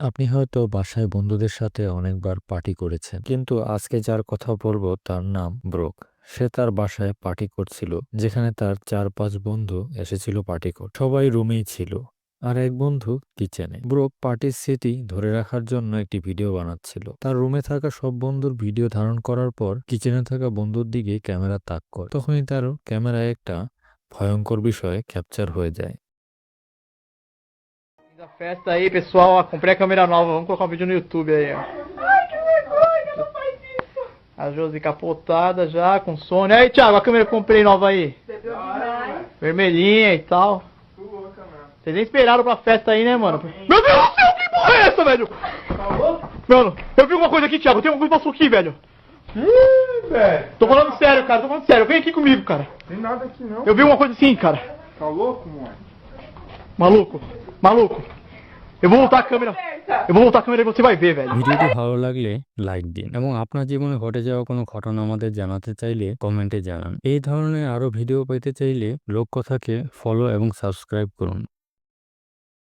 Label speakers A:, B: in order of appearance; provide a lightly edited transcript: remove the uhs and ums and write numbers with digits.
A: আপনি হয়তো বাসায় বন্ধুদের সাথে অনেকবার পার্টি করেছেন, কিন্তু আজকে যার কথা বলবো তার নাম ব্রোক। সে তার বাসায় পার্টি করছিল, যেখানে তার 4-5 বন্ধু এসেছিল পার্টি করতে। সবাই রুমেই ছিল, আর এক বন্ধু কিচেনে। ব্রোক পার্টির স্মৃতি ধরে রাখার জন্য একটি ভিডিও বানাচ্ছিল। তার রুমে থাকা সব বন্ধুর ভিডিও ধারণ করার পর কিচেনে থাকা বন্ধুর দিকে ক্যামেরা তাক করে। তখনই তার ক্যামেরায় একটা ভয়ঙ্কর বিষয় ক্যাপচার হয়ে যায়।
B: Da festa aí, pessoal, ó, comprei a câmera nova, vamos colocar um vídeo no YouTube aí, ó. Ai, que vergonha, não faz isso. A Josi capotada já, com sono. Aí, Thiago, a câmera que eu comprei nova aí.
C: Bebeu demais.
B: Vermelhinha e tal. Vocês nem esperaram pra festa aí, né, mano? Meu Deus do céu, que porra é essa, velho? Mano, eu vi alguma coisa aqui, Thiago, tem alguma coisa que passou aqui, velho.
D: Ih, velho.
B: Tô falando sério, cara, tô falando sério. Vem aqui comigo, cara.
D: Tem nada aqui não.
B: Eu vi uma coisa assim, cara.
D: Tá louco, mano?
B: Maluco, maluco. Eu vou voltar a câmera. Eu vou voltar a câmera e você vai ver, velho.
A: ভিডিওটি ভালো লাগলে like দিন এবং আপনার জীবনে ঘটে যাওয়া কোনো ঘটনা আমাদের জানাতে চাইলে কমেন্টে জানান। এই ধরনের আরো ভিডিও পেতে চাইলে লোককথাকে ফলো এবং সাবস্ক্রাইব করুন।